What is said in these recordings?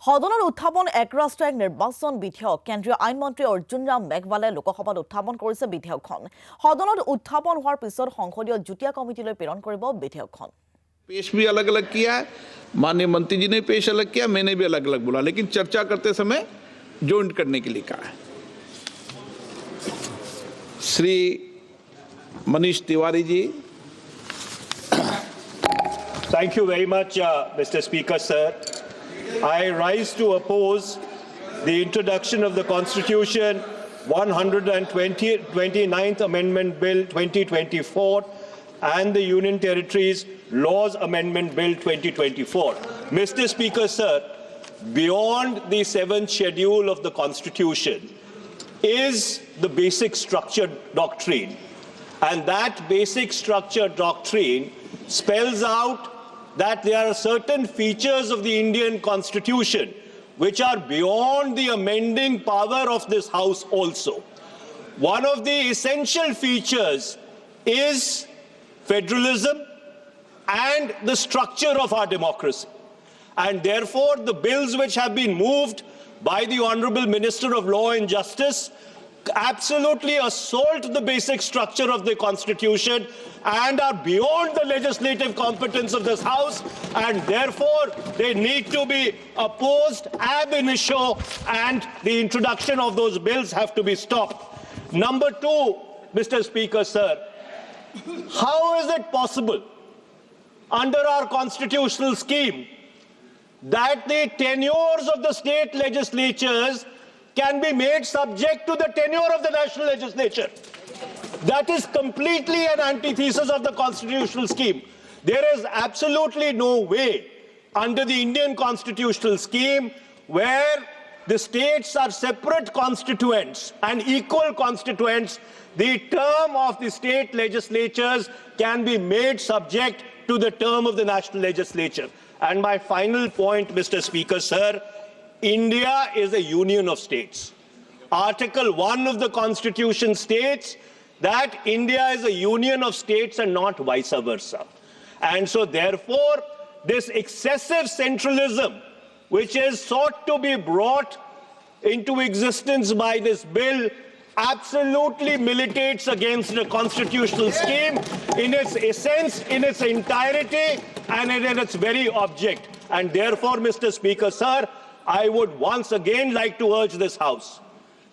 সদনৰ উত্থাপন এক ৰাষ্ট্ৰ এক নিৰ্বাচন বিধেয়ক কেন্দ্ৰীয় আইন মন্ত্ৰী অৰ্জুন ৰাম মেঘৱালে লোকসভাত উত্থাপন কৰিছে বিধেয়কখন সদনত উত্থাপন হোৱাৰ পিছত সংসদীয় যুটীয়া কমিটিলৈ প্ৰেৰণ কৰিব বিধেয়কখন पेश भी अलग अलग किया है माननीय मंत्री जी ने पेश अलग किया मैंने भी अलग अलग बोला लेकिन चर्चा करते समय जॉइंट करने के लिए कहा है Shri Manish Tiwari ji Thank you very much, Mr. Speaker, sir. I rise to oppose the introduction of the Constitution 129th Amendment Bill 2024 and the Union Territories Laws Amendment Bill 2024. Mr. Speaker, sir, beyond the 7th schedule of the Constitution is the basic structure doctrine. And that basic structure doctrine spells out that there are certain features of the Indian Constitution which are beyond the amending power of this House also. One of the essential features is federalism and the structure of our democracy. And therefore, the bills which have been moved by the Honorable Minister of Law and Justice absolutely assault the basic structure of the Constitution and are beyond the legislative competence of this House, and therefore they need to be opposed ab initio, and the introduction of those bills have to be stopped. Number two, Mr. Speaker, sir, how is it possible under our constitutional scheme that the tenures of the state legislatures can be made subject to the tenure of the national legislature? That is completely an antithesis of the constitutional scheme. There is absolutely no way under the Indian constitutional scheme where the states are separate constituents and equal constituents, the term of the state legislatures can be made subject to the term of the national legislature. And my final point, Mr. Speaker, sir, India is a union of states. Article 1 of the Constitution states that India is a union of states and not vice versa. And so therefore, this excessive centralism, which is sought to be brought into existence by this bill, absolutely militates against the constitutional scheme in its essence, in its entirety, and in its very object. And therefore, Mr. Speaker, sir, I would once again like to urge this House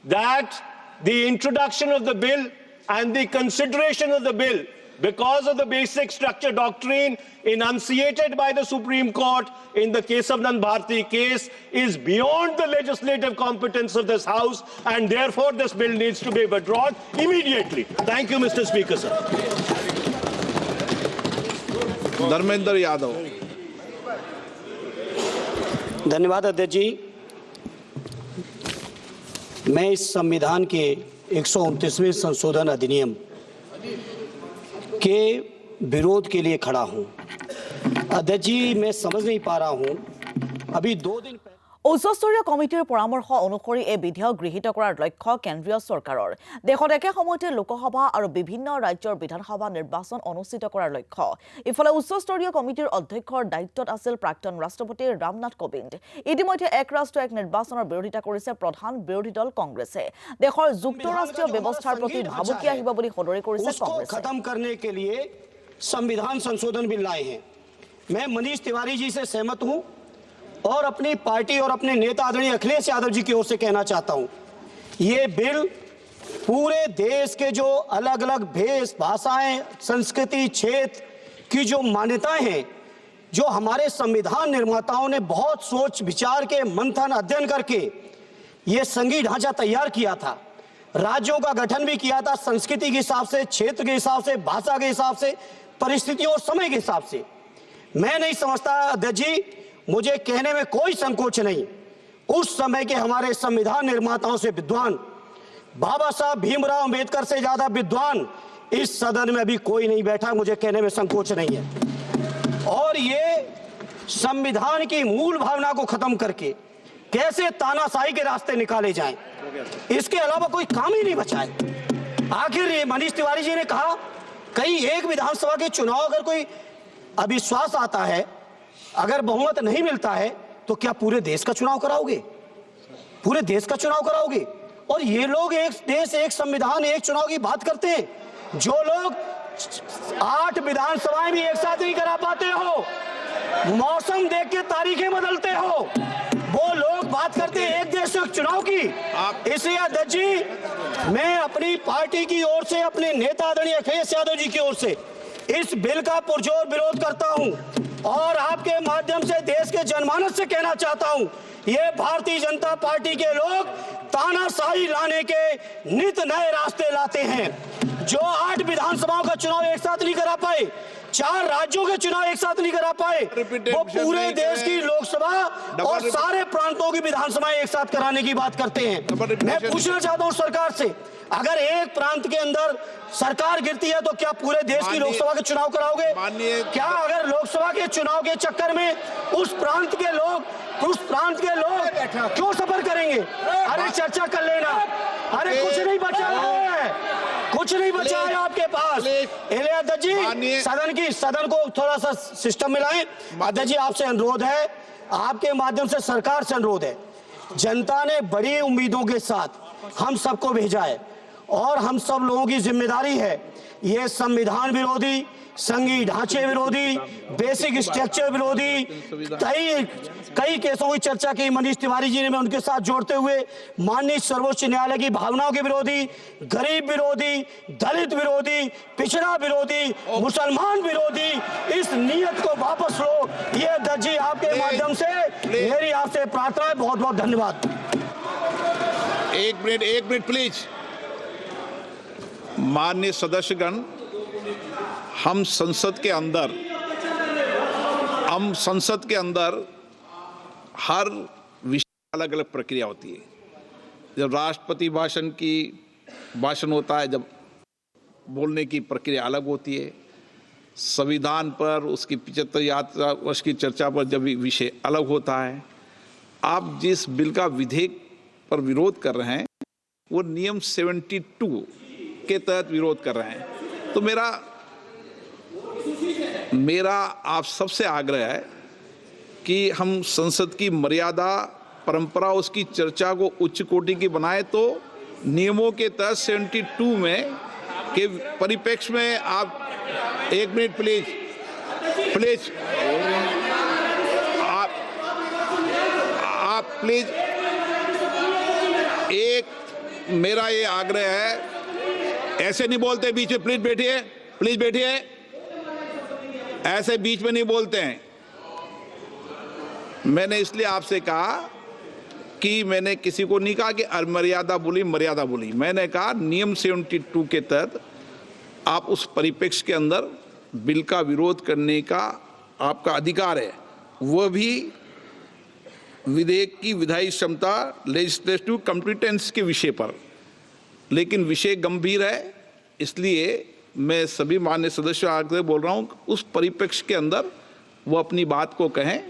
that the introduction of the bill and the consideration of the bill, because of the basic structure doctrine enunciated by the Supreme Court in the Kesavanand Bharti case, is beyond the legislative competence of this House, and therefore this bill needs to be withdrawn immediately. Thank you, Mr. Speaker, sir. Dharmendra Yadav धन्यवाद अध्यक्ष जी। मैं इस संविधान के 129वें संशोधन अधिनियम के विरोध के लिए खड़ा हूं। अध्यक्ष जी, मैं समझ नहीं पा रहा हूं, अभी 2 दिन पहले উচ্চস্তৰীয় কমিটিৰ পৰামৰ্শ অনুসৰি এই বিধেয়ক গৃহীত কৰাৰ লক্ষ্য কেন্দ্ৰীয় চৰকাৰৰ দেশত একে সময়তে লোকসভা আৰু বিভিন্ন ৰাজ্যৰ বিধানসভা নিৰ্বাচন অনুষ্ঠিত কৰাৰ লক্ষ্য। ইফালে উচ্চস্তৰীয় কমিটিৰ অধ্যক্ষৰ দায়িত্বত আছিল প্ৰাক্তন ৰাষ্ট্ৰপতি ৰামনাথ কোবিন্দ। ইতিমধ্যে এক ৰাষ্ট্ৰ এক নিৰ্বাচনৰ বিৰোধিতা কৰিছে প্ৰধান বিৰোধী দল কংগ্ৰেছে। দেশৰ যুক্তৰাষ্ট্ৰীয় ব্যৱস্থাৰ প্ৰতি ভাবুকি আহিব বুলি সদৰি কৰিছে কংগ্ৰেছে। खत्म करने के लिए संविधान संशोधन बिल लाए हैं। मैं मनीष तिवारी जी से सहमत हूं और अपनी पार्टी और अपने नेता आदरणीय अखिलेश यादव जी की ओर से कहना चाहता हूं, ये बिल पूरे देश के जो अलग अलग भेष भाषाएं, संस्कृति, क्षेत्र की जो मान्यताएं हैं, जो हमारे संविधान निर्माताओं ने बहुत सोच विचार के मंथन अध्ययन करके ये संघीय ढांचा तैयार किया था, राज्यों का गठन भी किया था संस्कृति के हिसाब से, क्षेत्र के हिसाब से, भाषा के हिसाब से, परिस्थितियों और समय के हिसाब से। मैं नहीं समझता अध्यक्ष जी, मुझे कहने में कोई संकोच नहीं, उस समय के हमारे संविधान निर्माताओं से विद्वान, बाबा साहब भीमराव अंबेडकर से ज्यादा विद्वान इस सदन में अभी कोई नहीं बैठा, मुझे कहने में संकोच नहीं है। और ये संविधान की मूल भावना को खत्म करके कैसे तानाशाही के रास्ते निकाले जाएं, इसके अलावा कोई काम ही नहीं बचा है। आखिर ये मनीष तिवारी जी ने कहा, कहीं एक विधानसभा के चुनाव अगर कोई अविश्वास आता है, अगर बहुमत नहीं मिलता है, तो क्या पूरे देश का चुनाव कराओगे? पूरे देश का चुनाव कराओगे? और ये लोग एक देश एक संविधान एक चुनाव की बात करते हैं। जो लोग 8 विधानसभाएं भी एक साथ नहीं करा पाते हो, मौसम देख के तारीखें बदलते हो, वो लोग बात करते हैं एक देश एक चुनाव की। इसलिए अध्यक्ष जी, मैं अपनी पार्टी की ओर से, अपने नेता आदरणीय अखिलेश यादव जी की ओर से इस बिल का पुरजोर विरोध करता हूं और आपके माध्यम से देश के जनमानस से कहना चाहता हूं, ये भारतीय जनता पार्टी के लोग तानाशाही लाने के नित नए रास्ते लाते हैं। जो 8 विधानसभाओं का चुनाव एक साथ नहीं करा पाए, 4 राज्यों के चुनाव एक साथ नहीं करा पाए, वो पूरे देश की लोकसभा और सारे प्रांतों की विधानसभाएं एक साथ कराने की बात करते हैं। मैं पूछना चाहता हूं सरकार से, अगर एक प्रांत के अंदर सरकार गिरती है तो क्या पूरे देश की लोकसभा के चुनाव कराओगे? क्या अगर लोकसभा के चुनाव के चक्कर में उस प्रांत के लोग क्यों सफर करेंगे? अरे चर्चा कर लेना। अरे कुछ नहीं बचा है, कुछ नहीं बचा है आपके पास। अध्यक्ष जी, सदन को थोड़ा सा सिस्टम में लाएं। अध्यक्ष जी, आपसे अनुरोध है, आपके माध्यम से सरकार से अनुरोध है, जनता ने बड़ी उम्मीदों के साथ हम सबको भेजा है और हम सब लोगों की जिम्मेदारी है ये संविधान विरोधी, संघीय ढांचे विरोधी, बेसिक स्ट्रक्चर विरोधी कई केसों की चर्चा की मनीष तिवारी जी ने, मैं उनके साथ जोड़ते हुए माननीय सर्वोच्च न्यायालय की भावनाओं के विरोधी, गरीब विरोधी, दलित विरोधी, पिछड़ा विरोधी, मुसलमान विरोधी इस नीयत को वापस लो। ये अध्यक्ष जी, आपके माध्यम से मेरी आपसे प्रार्थना है। बहुत बहुत धन्यवाद। एक मिनट प्लीज। माननीय सदस्यगण, हम संसद के अंदर हर विषय अलग अलग प्रक्रिया होती है। जब राष्ट्रपति भाषण होता है, जब बोलने की प्रक्रिया अलग होती है। संविधान पर उसकी 75 वर्ष की चर्चा पर जब विषय अलग होता है। आप जिस बिल का विधेयक पर विरोध कर रहे हैं वो नियम 72 के तहत विरोध कर रहे हैं। तो मेरा आप सबसे आग्रह है कि हम संसद की मर्यादा, परंपरा, उसकी चर्चा को उच्च कोटि की बनाए। तो नियमों के तहत 72 में के परिप्रेक्ष्य में आप एक मिनट प्लीज आप प्लीज, एक मेरा ये आग्रह है, ऐसे नहीं बोलते बीच में। प्लीज बैठिए, ऐसे बीच में नहीं बोलते हैं। मैंने इसलिए आपसे कहा कि मैंने किसी को नहीं कहा कि मर्यादा बोली। मैंने कहा नियम 72 के तहत आप उस परिप्रेक्ष्य के अंदर बिल का विरोध करने का आपका अधिकार है, वह भी विधेयक की विधायी क्षमता, लेजिस्लेटिव कॉम्पिटेंस के विषय पर। लेकिन विषय गंभीर है, इसलिए मैं सभी माननीय सदस्यों से बोल रहा हूं, उस परिप्रेक्ष्य के अंदर वो अपनी बात को कहें,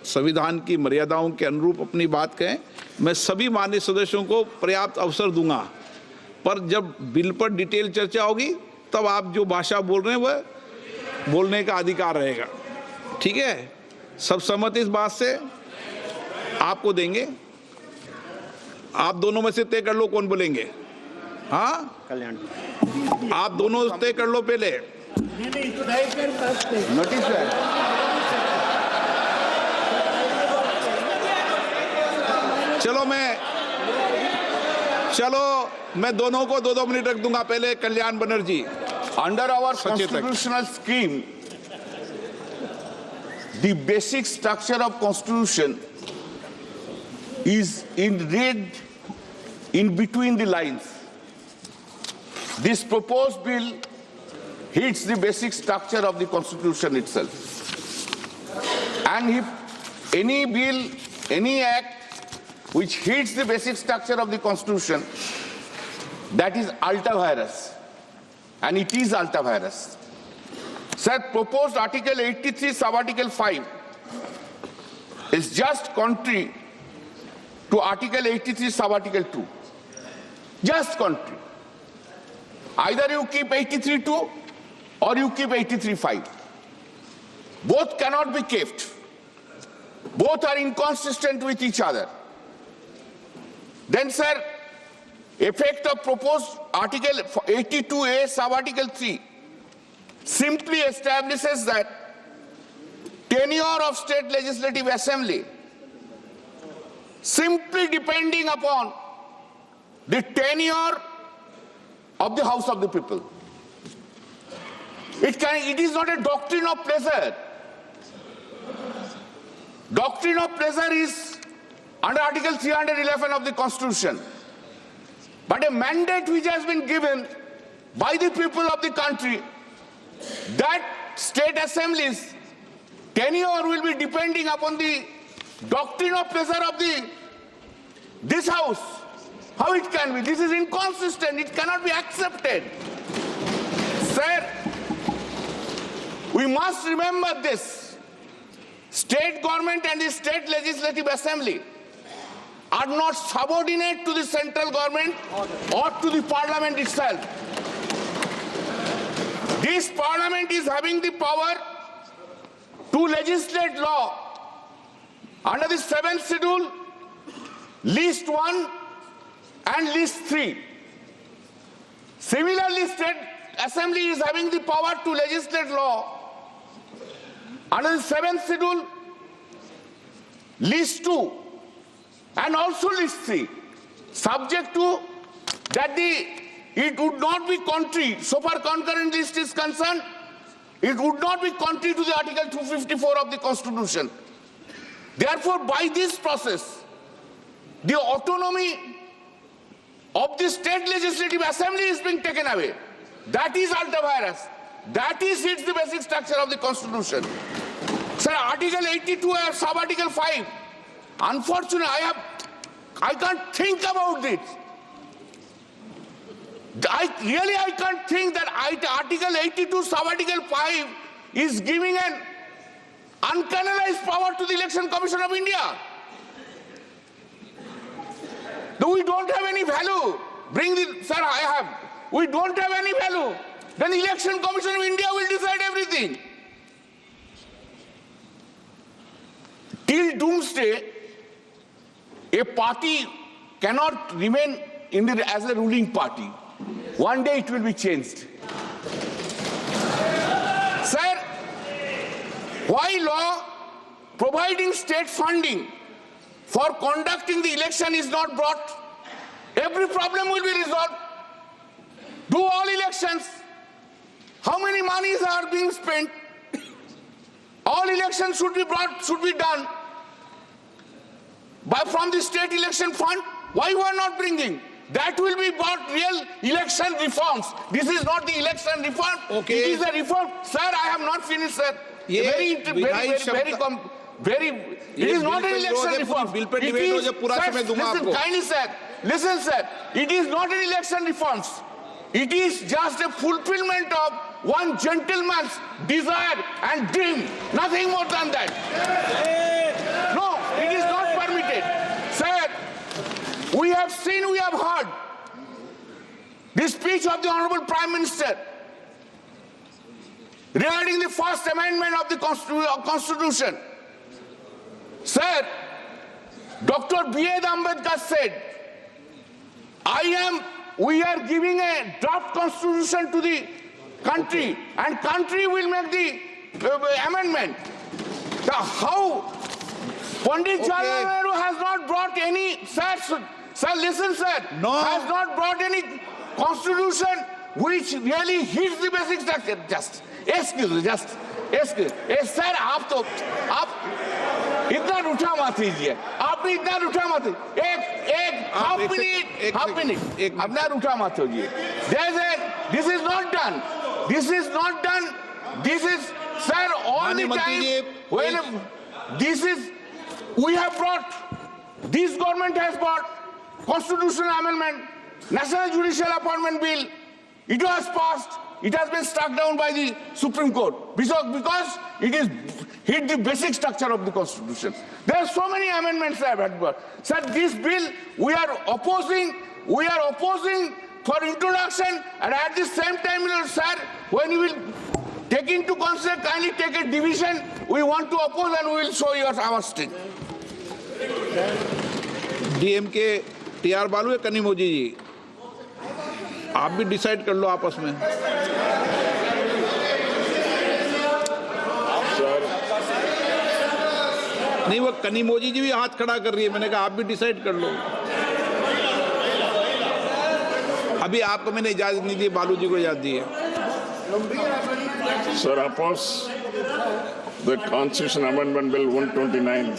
संविधान की मर्यादाओं के अनुरूप अपनी बात कहें। मैं सभी माननीय सदस्यों को पर्याप्त अवसर दूंगा, पर जब बिल पर डिटेल चर्चा होगी तब आप जो भाषा बोल रहे हैं वह बोलने का अधिकार रहेगा। ठीक है, सब सहमत इस बात से? आपको देंगे, आप दोनों में से तय कर लो कौन बोलेंगे। हाँ, कल्याण, आप दोनों तय कर लो पहले। नोटिस चलो मैं दोनों को 2-2 मिनट रख दूंगा। पहले Kalyan Banerjee. Under our constitutional scheme, the basic structure of constitution is read in between the lines. This proposed bill hits the basic structure of the constitution itself. And if any bill, any act which hits the basic structure of the constitution, that is ultra vires. And it is ultra vires. Sir, proposed Article 83, Sub-Article 5 is just contrary to Article 83, Sub-Article 2. Just contrary. Either you keep 83.2 or you keep 83.5. Both cannot be kept. Both are inconsistent with each other. Then, sir, effect of proposed Article 82A, sub-Article 3, simply establishes that tenure of State Legislative Assembly simply depending upon the tenure of the House of the People. It is not a doctrine of pleasure. Doctrine of pleasure is under Article 311 of the Constitution. But a mandate which has been given by the people of the country that state assemblies tenure will be depending upon the doctrine of pleasure of this house. How it can be? This is inconsistent. It cannot be accepted. Sir, we must remember this. State government and the state legislative assembly are not subordinate to the central government or to the parliament itself. This parliament is having the power to legislate law under the 7th schedule, list 1 and list 3. Similarly, state assembly is having the power to legislate law under the 7th schedule, list 2 and also list 3, subject to that it would not be contrary, so far concurrent list is concerned, it would not be contrary to the Article 254 of the Constitution. Therefore, by this process, the autonomy of the state legislative assembly is being taken away. That is ultra vires. That is hits the basic structure of the Constitution. Sir, Article 82 or sub-Article 5. Unfortunately, I can't think about it. I can't think that Article 82 sub-Article 5 is giving an uncanalized power to the Election Commission of India. No, we don't have any value. We don't have any value. Then the Election Commission of India will decide everything. Till doomsday, a party cannot remain as a ruling party. One day it will be changed. Sir, why law providing state funding for conducting the election is not brought? Every problem will be resolved. Do all elections. How many monies are being spent? All elections should be done from the state election fund. Why we are not bringing? That will be about real election reforms. This is not the election reform. Okay. It is a reform. Sir, I have not finished, sir. It is not an election reform. Listen, sir. It is not an election reforms. It is just a fulfillment of one gentleman's desire and dream. Nothing more than that. No, it is not permitted. Sir, we have seen, we have heard the speech of the Honorable Prime Minister regarding the first amendment of the Constitution. Sir, Dr. B.A. Ambedkar said, we are giving a draft constitution to the country and country will make the amendment. How Pandit Jawaharlal Nehru has not brought any, sir, listen, sir, has not brought any constitution which really hits the basic structure. Excuse me. Sir, आप इतना रूठा मत लीजिए. आपने इतना रूठा मत. half minute. अपना रूठा मत होइए. This is not done. This is, sir, all the time. We have brought, this government has brought constitutional amendment, National Judicial Appointment Bill. It was passed. It has been struck down by the Supreme Court because it is hit the basic structure of the Constitution. There are so many amendments I have had. Sir, this bill we are opposing for introduction, and at the same time, sir, when you will Take into consideration, kindly take a division. We want to oppose and we will show you our strength. DMK TR बालू या कनिमोजी जी, आप भी decide कर लो आपस में। नहीं, वो कनिमोजी जी भी हाथ खड़ा कर रही है, मैंने कहा आप भी डिसाइड कर लो। अभी आपको मैंने इजाजत नहीं दी, बालू जी को इजाजत दी है। Sir, oppose the Constitution Amendment Bill 129.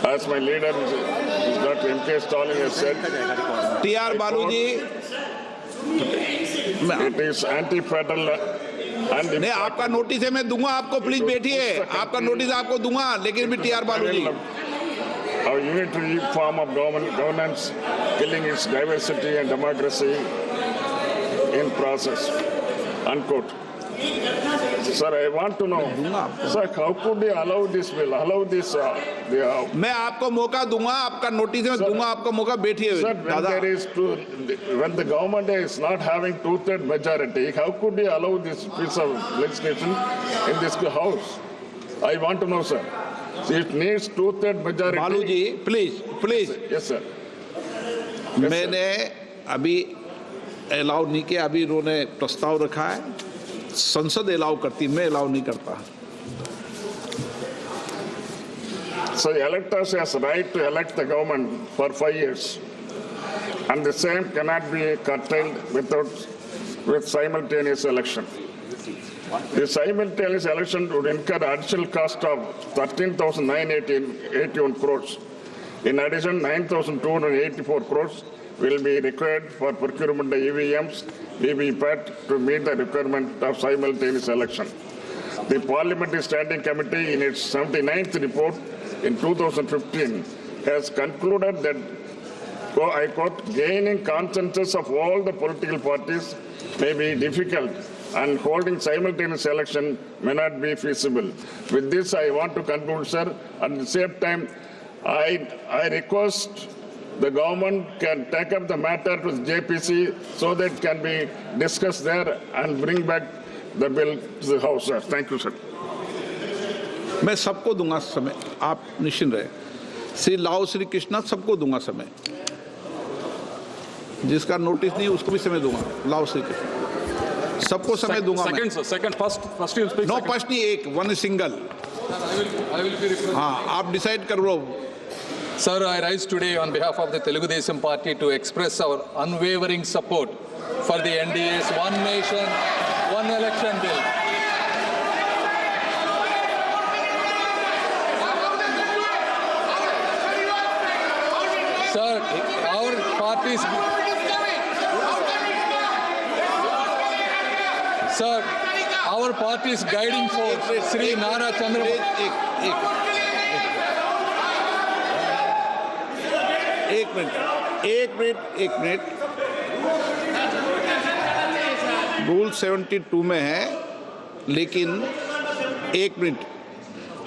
As my leader, Dr. M.K. Stalin has said, TR बालू जी, it is anti-federal and नहीं, आपका नोटिस है, मैं दूंगा आपको, प्लीज बैठिए, आपका नोटिस आपको दूंगा, लेकिन भी टीआर बालू जी, our unitary form of governance, killing its diversity and democracy in process. Unquote. Sir, I want to know, sir, how could they allow this bill, allow this? मैं आपको मौका दूंगा, आपका नोटिस में दूंगा आपको मौका, बैठिए Sir, when the government is not having two-third majority, how could they allow this piece of legislation in this house? I want to know, sir. It needs two-third majority. बालू जी, प्लीज। Yes, sir. मैंने अभी allow नहीं किया, अभी इन्होंने प्रस्ताव रखा है, संसद अलाउ करती, मैं अलाउ नहीं करता। So electors has right to elect the government for 5 years, and the same cannot be curtailed with simultaneous election. The simultaneous election would incur additional cost of 13,981 crores. In addition, 9,284 crores will be required for procurement of EVMs, VVPAT to meet the requirement of simultaneous election. The Parliamentary Standing Committee, in its 79th report in 2015, has concluded that, I quote, gaining consensus of all the political parties may be difficult and holding simultaneous election may not be feasible. With this, I want to conclude, sir. At the same time, I request the government can take up the matter with JPC so that it can be discussed there and bring back the bill to the House, sir. Thank you, sir. मैं सबको दूंगा समय, आप निश्चिंत रहे। श्री लाओ श्री कृष्णा सबको दूंगा समय, जिसका नोटिस नहीं उसको भी समय दूंगा। लाओ श्री कृष्ण सबको समय दूंगा मैं। First you speak. No first नहीं, एक one single. I will be requesting. हाँ, आप डिसाइड कर लो। Sir, I rise today on behalf of the Telugu Desam Party to express our unwavering support for the NDA's One Nation, One Election bill. Sir, our party's guiding force, Sri Nara Chandrababu. एक minute. Rule 72 में है, लेकिन एक minute,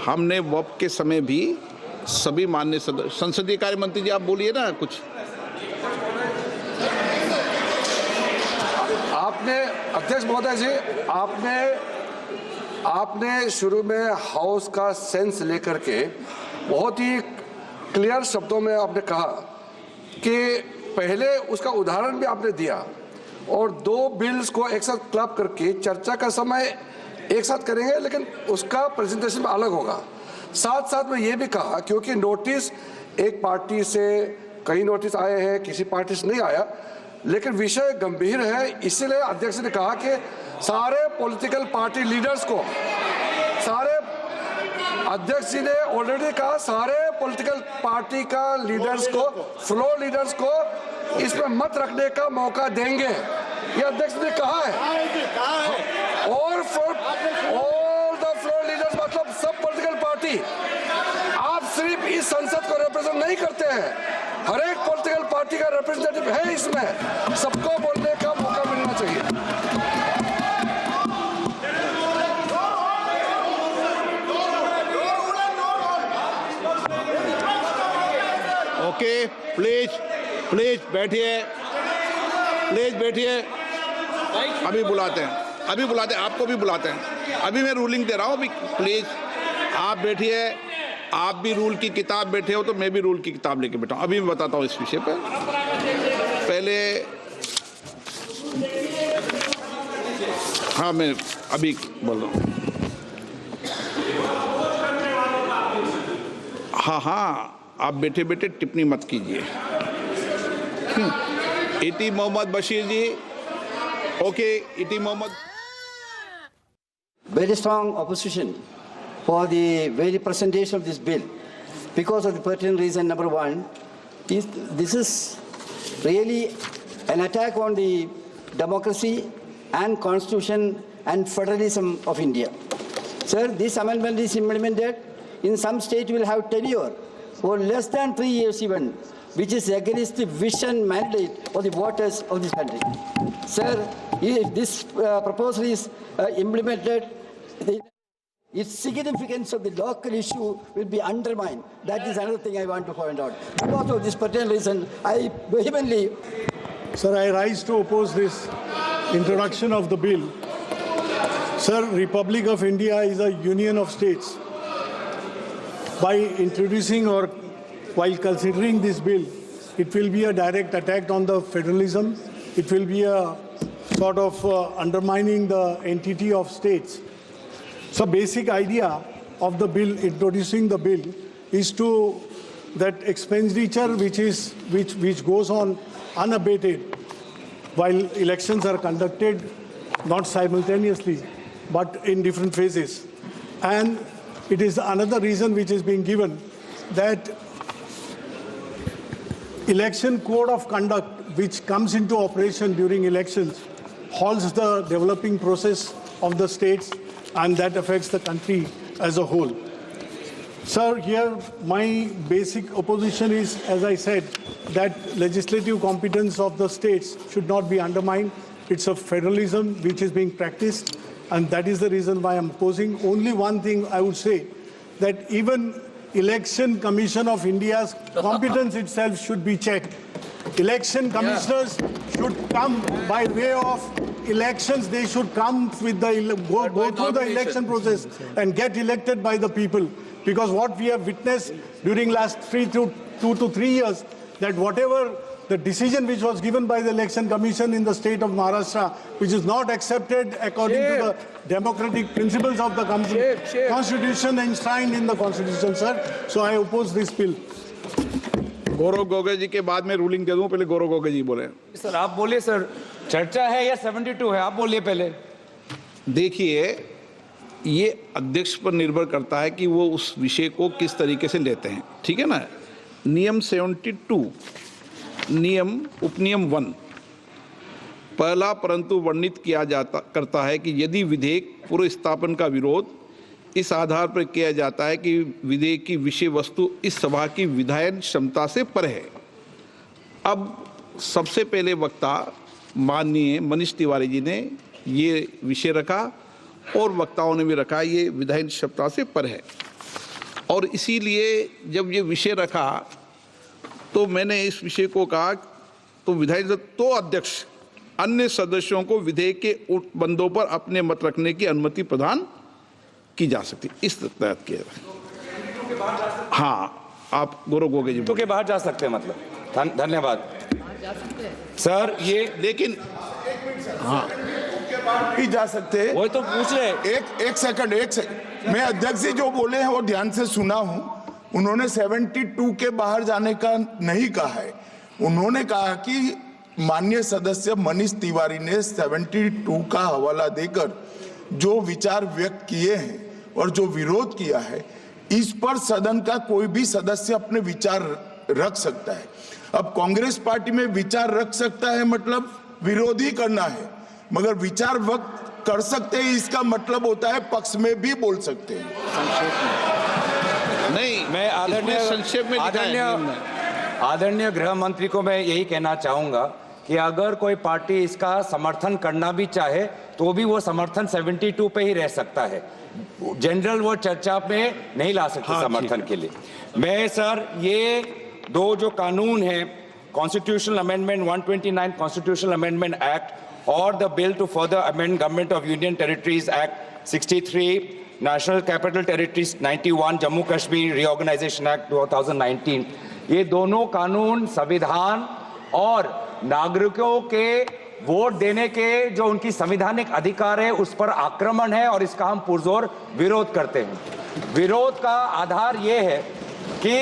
हमने वप के समय भी सभी माननीय संसदीय कार्य मंत्री जी, आप बोलिए ना कुछ। आपने अध्यक्ष महोदय जी, आपने शुरू में हाउस का सेंस लेकर के बहुत ही क्लियर शब्दों में आपने कहा कि पहले उसका उदाहरण भी आपने दिया और दो बिल्स को एक साथ क्लब करके चर्चा का समय एक साथ करेंगे, लेकिन उसका प्रेजेंटेशन अलग होगा। साथ साथ में ये भी कहा, क्योंकि नोटिस एक पार्टी से कई नोटिस आए हैं, किसी पार्टी से नहीं आया, लेकिन विषय गंभीर है, इसीलिए अध्यक्ष ने कहा कि सारे पॉलिटिकल पार्टी लीडर्स को, अध्यक्ष जी ने ऑलरेडी कहा सारे पॉलिटिकल पार्टी का लीडर्स को, फ्लोर लीडर्स को इसमें मत रखने का मौका देंगे, ये अध्यक्ष ने कहा है। और for all the floor leaders मतलब सब पॉलिटिकल पार्टी, आप सिर्फ इस संसद को रिप्रेजेंट नहीं करते हैं, हर एक पॉलिटिकल पार्टी का रिप्रेजेंटेटिव है इसमें, सबको बोलने का मौका मिलना चाहिए। ओके, प्लीज बैठिए। अभी बुलाते हैं, अभी बुलाते हैं, आपको भी बुलाते हैं। अभी मैं रूलिंग दे रहा हूँ। अभी प्लीज आप बैठिए, आप भी रूल की किताब बैठे हो तो मैं भी रूल की किताब लेके बैठा हूँ। अभी मैं बताता हूँ इस विषय पर। पहले हाँ, मैं अभी बोल रहा हूँ। हाँ, आप बैठे बैठे टिप्पणी मत कीजिए। ET Mohammed Basheer ji, okay. ET Mohammed. Very strong opposition for the very presentation of this bill because of the pertinent reason. Number one, this is really an attack on the democracy and constitution and federalism of India. Sir, this amendment is implemented in some states will have tenure for less than 3 years even, which is against the vision mandate of the voters of this country. Sir, if this proposal is implemented, its significance of the local issue will be undermined. That is another thing I want to point out. Because of this particular reason, I vehemently... Sir, I rise to oppose this introduction of the bill. Sir, Republic of India is a union of states. By introducing or while considering this bill, it will be a direct attack on the federalism. It will be a sort of undermining the entity of states. So basic idea of the bill, introducing the bill, is to that expenditure which goes on unabated while elections are conducted, not simultaneously, but in different phases. And it is another reason which is being given that election code of conduct which comes into operation during elections halts the developing process of the states, and that affects the country as a whole. Sir, here my basic opposition is, as I said, that legislative competence of the states should not be undermined. It's a federalism which is being practiced, and that is the reason why I'm opposing. Only one thing I would say, that even Election Commission of India's competence itself should be checked. Election commissioners should come by way of elections. They should come with go through the election process and get elected by the people. Because what we have witnessed during last 2 to 3 years, that whatever the decision which was given by the Election Commission in the state of Maharashtra, which is not accepted according to the democratic principles of the Constitution enshrined in the Constitution, sir. So I oppose this bill. Gaurav Gogoi जी के बाद में ruling दे दूं, पहले गौरव गोगोई जी बोले। Sir आप बोलिए sir, चर्चा है या 72 है, आप बोलिए पहले। देखिए, ये अध्यक्ष पर निर्भर करता है कि वो उस विषय को किस तरीके से लेते हैं, ठीक है ना। नियम 72, नियम उपनियम 1 पहला परंतु वर्णित किया करता है कि यदि विधेयक पूर्व स्थापन का विरोध इस आधार पर किया जाता है कि विधेयक की विषय वस्तु इस सभा की विधायन क्षमता से परे है। अब सबसे पहले वक्ता माननीय मनीष तिवारी जी ने ये विषय रखा और वक्ताओं ने भी रखा ये विधायन क्षमता से परे है, और इसीलिए जब ये विषय रखा तो मैंने इस विषय को कहा तो विधायन तो अध्यक्ष अन्य सदस्यों को विधेयक के बंदों पर अपने मत रखने की अनुमति प्रदान की जा सकती, इस तहत किया। हाँ, आप गौरव गोगोई जी के बाहर जा सकते हैं, मतलब धन्यवाद सर। ये लेकिन हाँ भी जा सकते हैं, वो तो पूछ रहे। एक सेकंड मैं अध्यक्ष जी जो बोले हैं वो ध्यान से सुना हूं। उन्होंने 72 के बाहर जाने का नहीं कहा है। उन्होंने कहा कि माननीय सदस्य मनीष तिवारी ने 72 का हवाला देकर जो विचार व्यक्त किए हैं और जो विरोध किया है, इस पर सदन का कोई भी सदस्य अपने विचार रख सकता है। अब कांग्रेस पार्टी में विचार रख सकता है मतलब विरोध ही करना है, मगर विचार व्यक्त कर सकते हैं इसका मतलब होता है पक्ष में भी बोल सकते हैं। नहीं, मैं आदरणीय गृह मंत्री को मैं यही कहना चाहूंगा कि अगर कोई पार्टी इसका समर्थन करना भी चाहे तो भी वो समर्थन 72 पे ही रह सकता है, जनरल वो चर्चा में नहीं ला सकते। हाँ, समर्थन के लिए मैं सर ये दो जो कानून है, constitutional amendment 129 constitutional amendment act or the bill to further amend Government of Union Territories Act 63, National Capital Territories 91, Jammu Kashmir Reorganization Act 2019, ये दोनों कानून संविधान और नागरिकों के वोट देने के जो उनकी संवैधानिक अधिकार है उस पर आक्रमण है और इसका हम पुरजोर विरोध करते हैं। विरोध का आधार ये है कि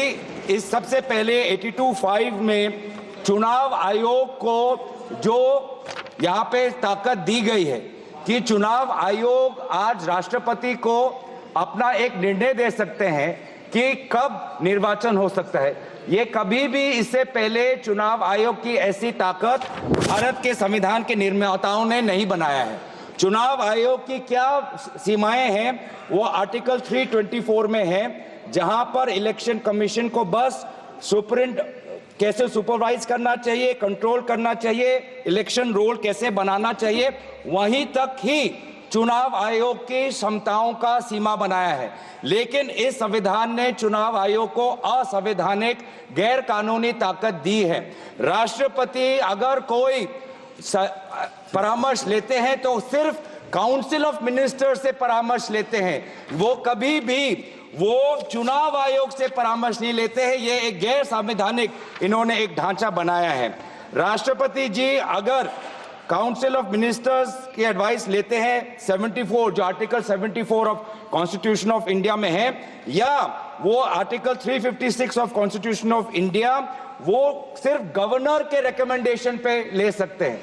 इस सबसे पहले 82(5) में चुनाव आयोग को जो यहाँ पे ताकत दी गई है कि चुनाव आयोग आज राष्ट्रपति को अपना एक निर्णय दे सकते हैं कि कब निर्वाचन हो सकता है। ये कभी भी इससे पहले चुनाव आयोग की ऐसी ताकत भारत के संविधान के निर्माताओं ने नहीं बनाया है। चुनाव आयोग की क्या सीमाएं हैं वो आर्टिकल 324 में है, जहां पर इलेक्शन कमीशन को बस कैसे सुपरवाइज करना चाहिए, कंट्रोल करना चाहिए, इलेक्शन रोल कैसे बनाना चाहिए, वहीं तक ही चुनाव आयोग की क्षमताओं का सीमा बनाया है। लेकिन इस संविधान ने चुनाव आयोग को असंवैधानिक गैर कानूनी ताकत दी है। राष्ट्रपति अगर कोई परामर्श लेते हैं तो सिर्फ काउंसिल ऑफ मिनिस्टर से परामर्श लेते हैं, वो कभी भी वो चुनाव आयोग से परामर्श नहीं लेते हैं। ये एक गैर संवैधानिक इन्होंने एक ढांचा बनाया है। राष्ट्रपति जी अगर काउंसिल ऑफ मिनिस्टर्स की एडवाइस लेते हैं 74 जो article 74 of constitution of India में है, या वो article 356 of constitution of India, वो सिर्फ गवर्नर के रिकमेंडेशन पे ले सकते हैं।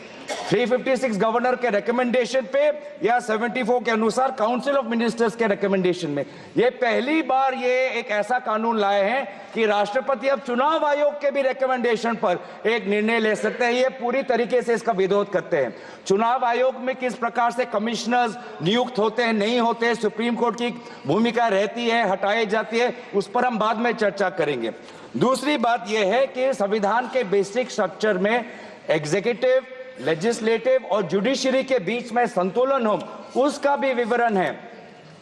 356 गवर्नर के रिकमेंडेशन पे या 74 के अनुसार काउंसिल ऑफ मिनिस्टर्स के रिकमेंडेशन में। ये पहली बार ये एक ऐसा कानून लाए हैं कि राष्ट्रपति अब चुनाव आयोग के भी रिकमेंडेशन पर एक निर्णय ले सकते हैं। ये पूरी तरीके से इसका विरोध करते हैं। चुनाव आयोग में किस प्रकार से कमिश्नर्स नियुक्त होते हैं, नहीं होते, सुप्रीम कोर्ट की भूमिका रहती है, हटाई जाती है, उस पर हम बाद में चर्चा करेंगे। दूसरी बात यह है कि संविधान के बेसिक स्ट्रक्चर में एग्जीक्यूटिव, लेजिस्लेटिव और जुडिशरी के बीच में संतुलन हो, उसका भी विवरण है।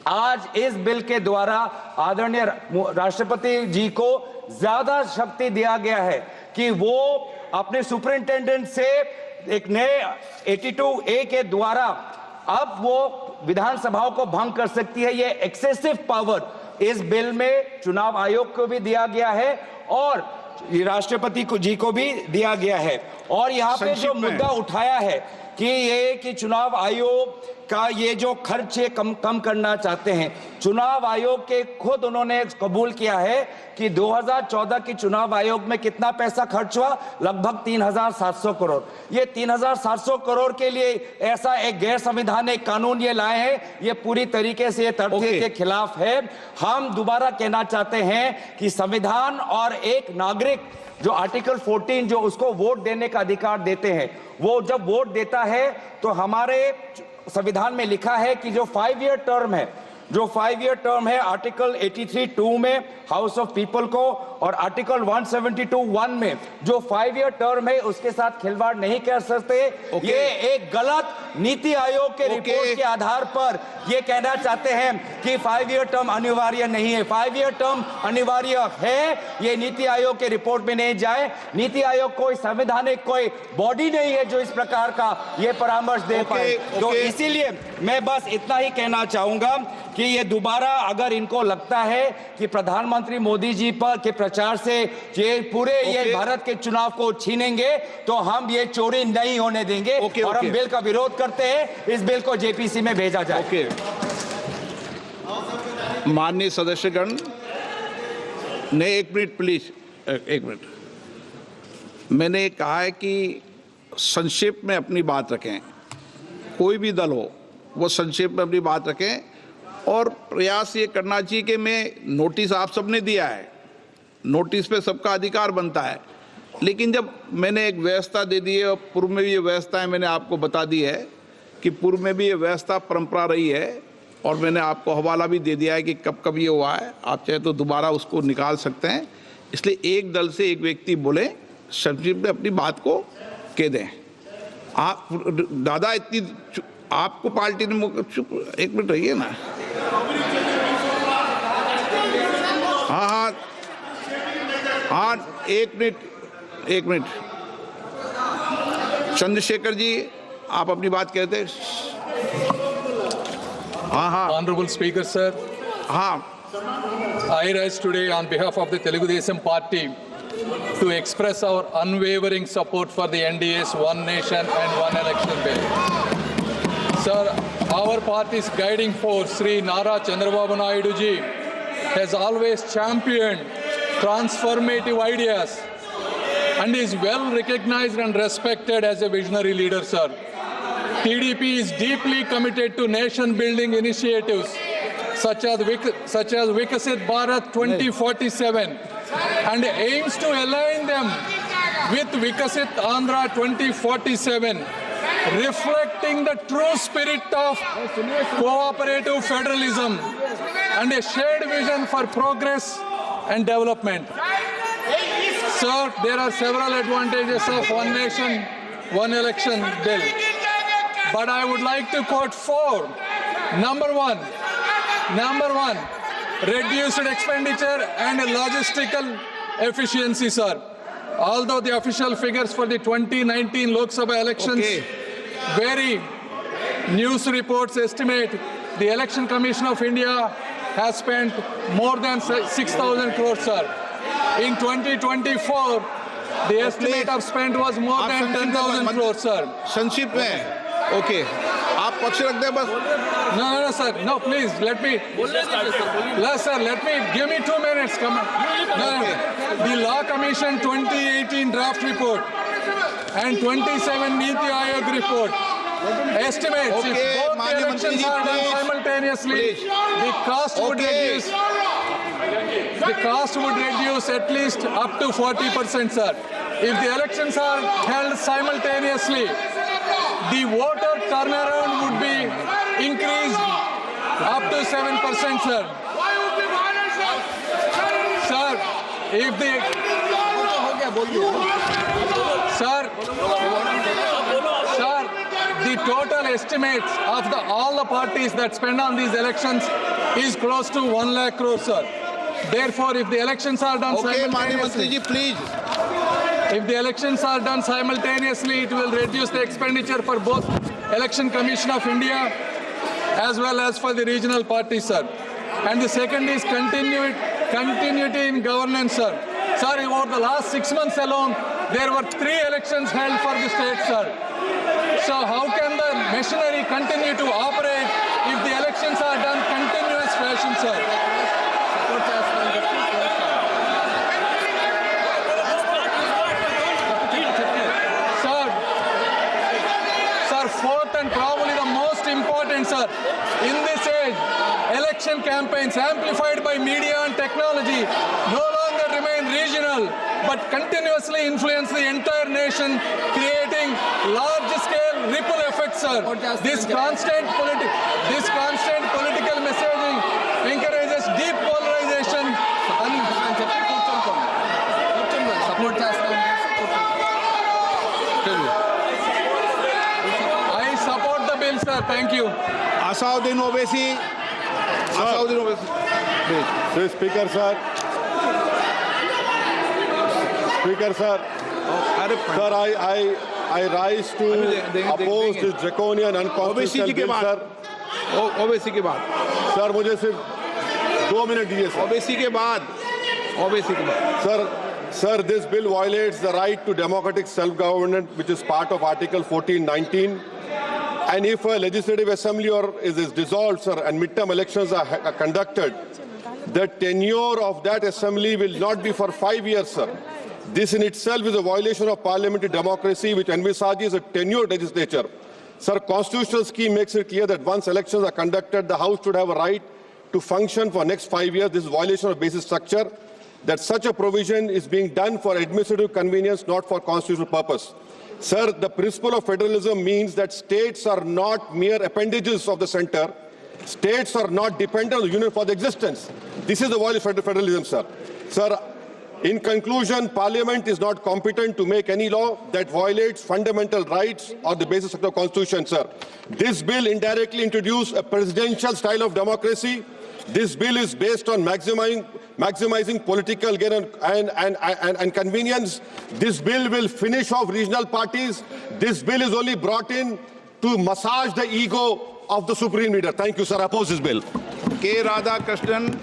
आज इस बिल के द्वारा आदरणीय राष्ट्रपति जी को ज्यादा शक्ति दिया गया है कि वो अपने सुपरिंटेंडेंट से एक नए 82A के द्वारा अब वो विधानसभाओं को भंग कर सकती है। ये एक्सेसिव पावर इस बिल में चुनाव आयोग को भी दिया गया है और राष्ट्रपति जी को भी दिया गया है। और यहाँ पे जो मुद्दा उठाया है कि ये कि चुनाव आयोग का ये जो खर्च है कम करना चाहते हैं, चुनाव आयोग के खुद उन्होंने कबूल किया है कि 2014 की चुनाव आयोग में कितना पैसा खर्च हुआ, लगभग 3700 करोड़। ये 3700 करोड़ के लिए ऐसा एक गैर संवैधानिक कानून ये लाए हैं, ये पूरी तरीके से तथ्य के खिलाफ है। हम दोबारा कहना चाहते हैं कि संविधान और एक नागरिक जो आर्टिकल 14 जो उसको वोट देने का अधिकार देते हैं, वो जब वोट देता है तो हमारे संविधान में लिखा है कि जो 5 ईयर टर्म है, जो 5 ईयर टर्म है आर्टिकल 83(2) में हाउस ऑफ पीपल को और आर्टिकल 172(1) में जो 5 ईयर टर्म है उसके साथ खिलवाड़ नहीं कर सकते। ये एक गलत नीति आयोग के रिपोर्ट के आधार पर ये कहना चाहते हैं कि 5 ईयर टर्म अनिवार्य नहीं है। 5 ईयर टर्म अनिवार्य है, ये नीति आयोग के रिपोर्ट में नहीं जाए। नीति आयोग कोई संवैधानिक कोई बॉडी नहीं है जो इस प्रकार का ये परामर्श दे पाए। तो इसीलिए मैं बस इतना ही कहना चाहूंगा कि ये दोबारा अगर इनको लगता है कि प्रधानमंत्री मोदी जी पर के प्रचार से ये पूरे ये भारत के चुनाव को छीनेंगे, तो हम ये चोरी नहीं होने देंगे और हम बिल का विरोध करते हैं। इस बिल को जेपीसी में भेजा जाए। माननीय सदस्यगण ने 1 मिनट प्लीज, 1 मिनट। मैंने कहा है कि संक्षेप में अपनी बात रखें, कोई भी दल हो वो संक्षेप में अपनी बात रखें और प्रयास ये करना चाहिए कि मैं नोटिस आप सबने दिया है, नोटिस पे सबका अधिकार बनता है, लेकिन जब मैंने एक व्यवस्था दे दी है और पूर्व में भी ये व्यवस्था है, मैंने आपको बता दी है कि पूर्व में भी ये व्यवस्था परंपरा रही है और मैंने आपको हवाला भी दे दिया है कि कब कब ये हुआ है, आप चाहे तो दोबारा उसको निकाल सकते हैं। इसलिए एक दल से एक व्यक्ति बोले, संक्षिप्त में अपनी बात को कह दें। आप दादा इतनी आपको पार्टी ने चुप 1 मिनट रहिए ना। हाँ, 1 मिनट। चंद्रशेखर जी आप अपनी बात कहते। हाँ Honorable Speaker, sir, हाँ I rise today on behalf of the Telugu Desam Party to express our unwavering support for the NDA's One Nation and One Election bill. Sir, our party's guiding force, Sri Nara Chandrababu Naidu ji, has always championed transformative ideas and is well recognized and respected as a visionary leader, sir. TDP is deeply committed to nation-building initiatives such as Vikasit Bharat 2047 and aims to align them with Vikasit Andhra 2047, reflecting the true spirit of cooperative federalism and a shared vision for progress and development. Sir, there are several advantages of One Nation, One Election bill, but I would like to quote four. Number one, reduced expenditure and logistical efficiency, sir. Although the official figures for the 2019 Lok Sabha elections vary, news reports estimate the Election Commission of India has spent more than 6,000 crores, sir. In 2024, the estimate of spend was more than 10,000 crores, sir. संक्षिप्त में okay आप पक्ष रख दें बस। No, sir. No, please, let me. Yes, sir, give me 2 minutes. Come on. No. The Law Commission 2018 draft report and 27 Niti Aayog report estimates Okay, if both the Manya elections Mantriji, are done please. simultaneously, Please. the cost would Okay. reduce at least up to 40%, sir. If the elections are held simultaneously, the voter turnaround would be increased up to 7%, sir. Sir, if the the total estimates of all the parties that spend on these elections is close to 1 lakh crore, sir. Therefore, if the elections are done okay माननीय मंत्री जी please. if the elections are done simultaneously, it will reduce the expenditure for both Election Commission of India as well as for the regional parties, sir. And the second is continuity in governance, sir. Sir, over the last 6 months alone, there were 3 elections held for the state, sir. So how can the machinery continue to operate if the elections are done continuous fashion, sir? Sir, fourth and probably the most important, sir, in this age, election campaigns amplified by media and technology no longer remain regional, but continuously influence the entire nation, creating large-scale ripple effects, sir. This constant political messaging encourages deep polarization and I support the bill, sir. Thank you. Asaduddin Owaisi Speaker, sir. Speaker, sir. Sir, I rise to oppose this draconian Owaisi ji unconstitutional के bill, बाद sir. Owaisi के बाद sir मुझे सिर्फ 2 minute दीजिए sir. Owaisi के बाद Sir, this bill violates the right to democratic self-government, which is part of Article 1419. And if a legislative assembly is dissolved, sir, and midterm elections are conducted, the tenure of that assembly will not be for 5 years, sir. This in itself is a violation of parliamentary democracy, which envisages a tenured legislature. Sir, constitutional scheme makes it clear that once elections are conducted, the House should have a right to function for next 5 years. This is a violation of basic structure. That such a provision is being done for administrative convenience, not for constitutional purpose. Sir, the principle of federalism means that states are not mere appendages of the center. States are not dependent on the union for their existence. This is the violation of federalism, sir. Sir, in conclusion, Parliament is not competent to make any law that violates fundamental rights or the basis of the Constitution, sir. This bill indirectly introduced a presidential style of democracy. This bill is based on maximizing political gain and convenience. This bill will finish off regional parties. This bill is only brought in to massage the ego of the Supreme Leader. Thank you, sir. I oppose this bill. K. Radhakrishnan.